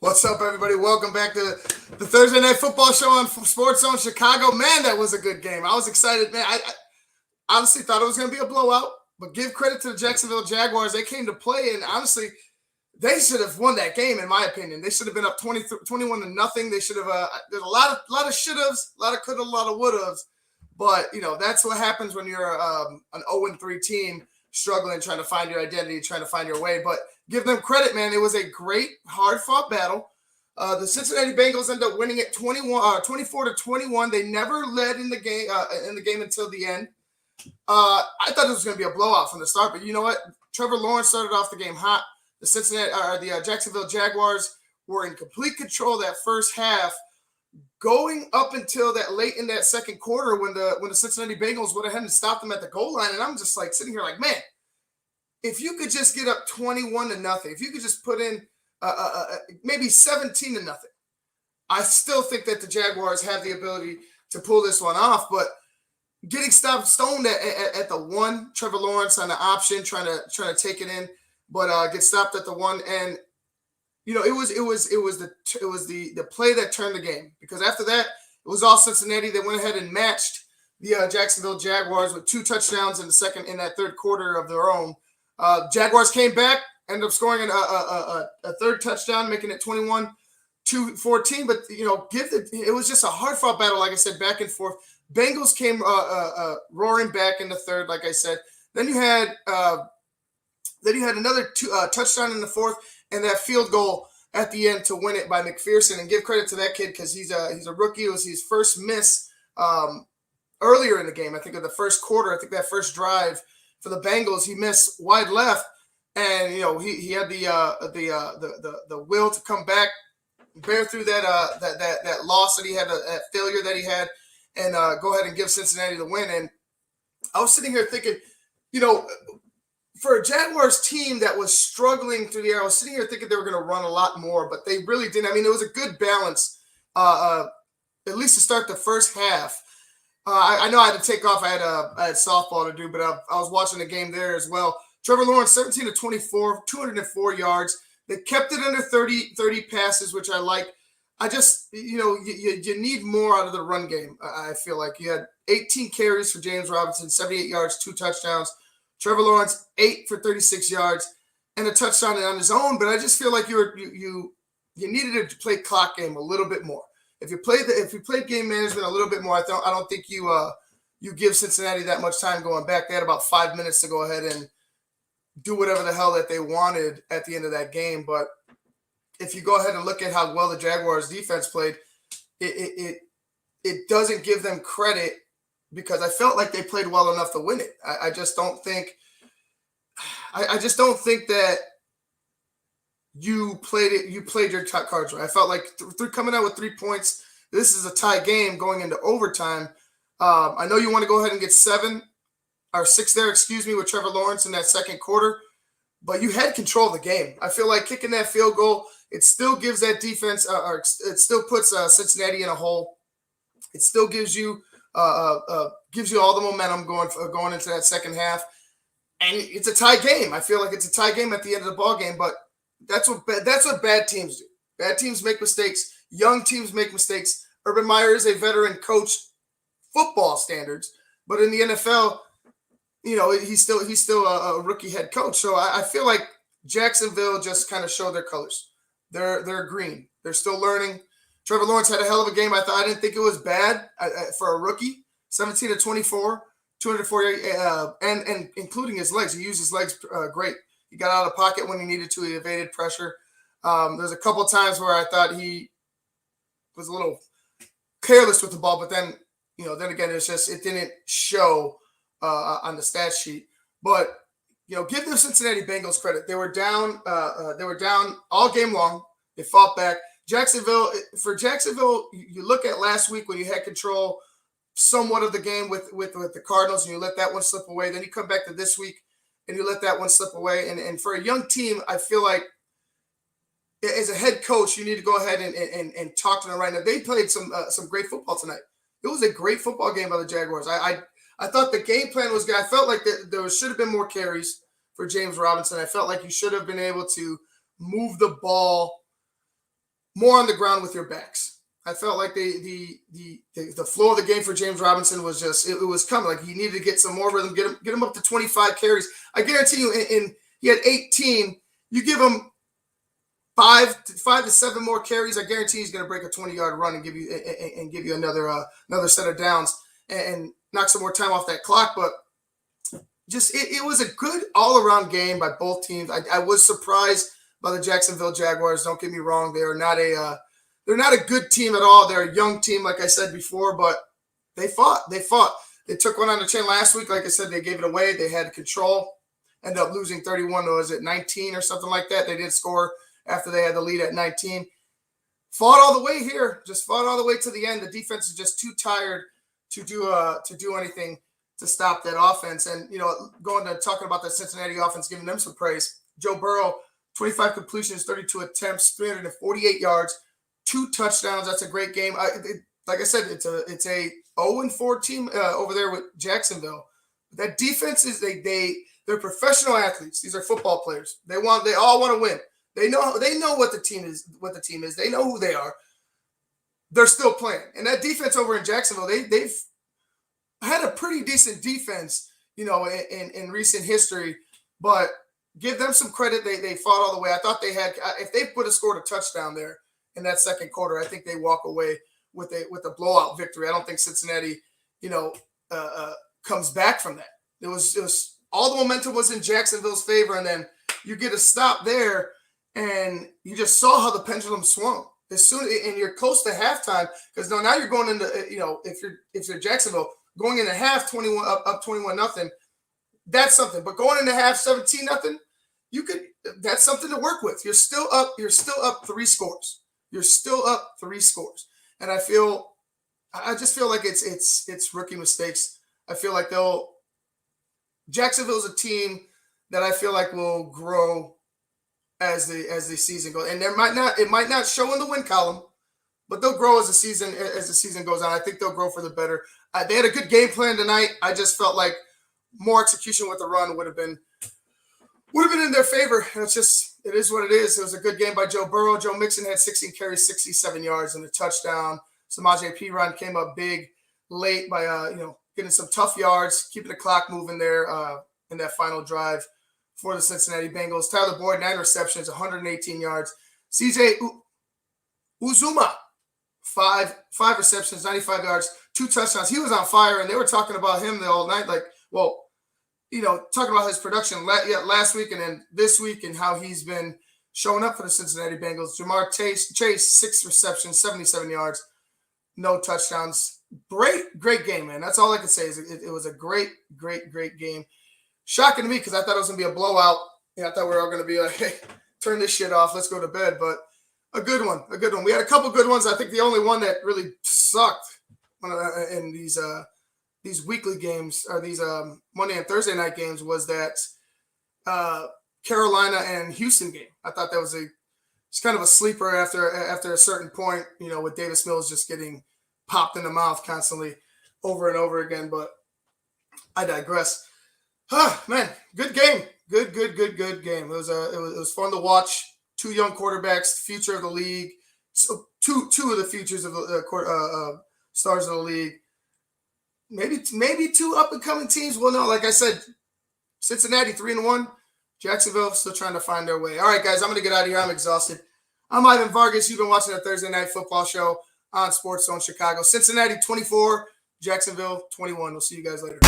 What's up, everybody? Welcome back to the Thursday Night Football Show on Sports Zone Chicago. Man, that was a good game. I was excited, man. I honestly thought it was going to be a blowout, but give credit to the Jacksonville Jaguars. They came to play, and honestly, they should have won that game, in my opinion. They should have been up 21 to nothing. They should have. There's a lot of should-haves, a lot of could-have, a lot of would-haves. But that's what happens when you're an 0-3 team struggling, trying to find your identity, trying to find your way. But give them credit, man. It was a great, hard-fought battle. The Cincinnati Bengals end up winning it 24 to 21. They never led in the game until the end. I thought it was going to be a blowout from the start, but you know what? Trevor Lawrence started off the game hot. The Jacksonville Jaguars were in complete control that first half, going up until that late in that second quarter when the Cincinnati Bengals went ahead and stopped them at the goal line. And I'm just like sitting here like, man, if you could just get up 21 to nothing, if you could just put in maybe 17 to nothing, I still think that the Jaguars have the ability to pull this one off. But getting stopped stoned at the one, Trevor Lawrence on the option, trying to take it in, but get stopped at the one, and it was the play that turned the game, because after that it was all Cincinnati. They went ahead and matched the Jacksonville Jaguars with 2 touchdowns in that third quarter of their own. Jaguars came back, ended up scoring a third touchdown, making it 21-14. But it was just a hard fought battle, like I said, back and forth. Bengals came roaring back in the third, like I said. Then you had another touchdown in the fourth, and that field goal at the end to win it by McPherson. And give credit to that kid, because he's a rookie. It was his first miss earlier in the game. I think of the first quarter. I think that first drive for the Bengals, he missed wide left, and he had the will to come back, bear through that loss that he had, that failure that he had, and go ahead and give Cincinnati the win. And I was sitting here thinking, for a Jaguars team that was struggling through the air, I was sitting here thinking they were going to run a lot more, but they really didn't. I mean, it was a good balance, at least to start the first half. I know I had to take off. I had softball to do, but I was watching the game there as well. Trevor Lawrence, 17 to 24, 204 yards. They kept it under 30 passes, which I like. I just, you need more out of the run game. I feel like you had 18 carries for James Robinson, 78 yards, 2 touchdowns. Trevor Lawrence, 8 for 36 yards and a touchdown on his own. But I just feel like you needed to play clock game a little bit more. If you played game management a little bit more, I don't think you give Cincinnati that much time going back. They had about 5 minutes to go ahead and do whatever the hell that they wanted at the end of that game. But if you go ahead and look at how well the Jaguars defense played, it doesn't give them credit, because I felt like they played well enough to win it. I just don't think that you played your top cards right. I felt like coming out with 3 points, this is a tie game going into overtime. I know you want to go ahead and get 7 or 6 there, with Trevor Lawrence in that second quarter, but you had control of the game. I feel like kicking that field goal, it still gives that defense, or it still puts Cincinnati in a hole. It still gives you all the momentum going into that second half, and it's a tie game. I feel like it's a tie game at the end of the ball game, but that's what bad teams do. Bad teams make mistakes. Young teams make mistakes. Urban Meyer is a veteran coach, football standards, but in the NFL, he's still a rookie head coach. So I feel like Jacksonville just kind of showed their colors. They're green. They're still learning. Trevor Lawrence had a hell of a game. I didn't think it was bad for a rookie. 17 to 24, 204, and including his legs. He used his legs great. He got out of the pocket when he needed to. He evaded pressure. There's a couple times where I thought he was a little careless with the ball, but then again, it didn't show on the stat sheet. But give the Cincinnati Bengals credit. They were down. They were down all game long. They fought back. Jacksonville, you look at last week when you had control somewhat of the game with the Cardinals, and you let that one slip away. Then you come back to this week and you let that one slip away. And for a young team, I feel like as a head coach, you need to go ahead and talk to them right now. They played some great football tonight. It was a great football game by the Jaguars. I thought the game plan was good. I felt like there should have been more carries for James Robinson. I felt like you should have been able to move the ball more on the ground with your backs. I felt like the flow of the game for James Robinson was just it was coming. Like he needed to get some more rhythm, get him up to 25 carries. I guarantee you, he had 18. You give him five to seven more carries, I guarantee he's going to break a 20-yard run and give you another set of downs and knock some more time off that clock. But just it was a good all-around game by both teams. I was surprised by the Jacksonville Jaguars. Don't get me wrong; they're not a good team at all. They're a young team, like I said before, but they fought. They took one on the chin last week. Like I said, they gave it away. They had control. Ended up losing 31, or was it 19 or something like that? They did score after they had the lead at 19. Fought all the way here. Just fought all the way to the end. The defense is just too tired to do anything to stop that offense. And, going to talking about the Cincinnati offense, giving them some praise. Joe Burrow, 25 completions, 32 attempts, 348 yards, 2 touchdowns. That's a great game. Like I said, it's a 0-4 team over there with Jacksonville. That defense is they're professional athletes. These are football players. They all want to win. They know what the team is. They know who they are. They're still playing. And that defense over in Jacksonville, they've had a pretty decent defense, in recent history. But give them some credit. They fought all the way. I thought they had, if they would have scored a touchdown there in that second quarter, I think they walk away with a blowout victory. I don't think Cincinnati, comes back from that. It was all the momentum was in Jacksonville's favor, and then you get a stop there, and you just saw how the pendulum swung. And you're close to halftime, because now you're going into, if you're Jacksonville going into half 21 up 21-0, that's something. But going into half 17-0, that's something to work with. You're still up 3 scores. And I just feel like it's rookie mistakes. I feel like Jacksonville's a team that I feel like will grow as the season goes. And it might not show in the win column, but they'll grow as the season goes on. I think they'll grow for the better. They had a good game plan tonight. I just felt like more execution with the run would have been in their favor. It is what it is. It was a good game by Joe Burrow. Joe Mixon had 16 carries, 67 yards, and a touchdown. Samaje Perine came up big late by getting some tough yards, keeping the clock moving there in that final drive for the Cincinnati Bengals. Tyler Boyd, 9 receptions, 118 yards. CJ Uzuma, 5 receptions, 95 yards, 2 touchdowns. He was on fire, and they were talking about him the all night. Talking about his production last week and then this week and how he's been showing up for the Cincinnati Bengals. Jamar Chase, 6 receptions, 77 yards, no touchdowns. Great game, man. That's all I can say is it was a great game. Shocking to me because I thought it was going to be a blowout. I thought we were all going to be like, hey, turn this shit off. Let's go to bed. But a good one. We had a couple good ones. I think the only one that really sucked in these weekly games or these Monday and Thursday night games was that Carolina and Houston game. I thought that was it's kind of a sleeper after a certain point, with Davis Mills just getting popped in the mouth constantly over and over again. But I digress. Man, good game. Good game. It was fun to watch. 2 young quarterbacks, future of the league. So two of the futures of the stars of the league. Maybe 2 up and coming teams. Well, no, like I said, Cincinnati 3-1. Jacksonville still trying to find their way. All right, guys, I'm going to get out of here. I'm exhausted. I'm Ivan Vargas. You've been watching the Thursday Night Football Show on Sports Zone Chicago. Cincinnati 24, Jacksonville 21. We'll see you guys later.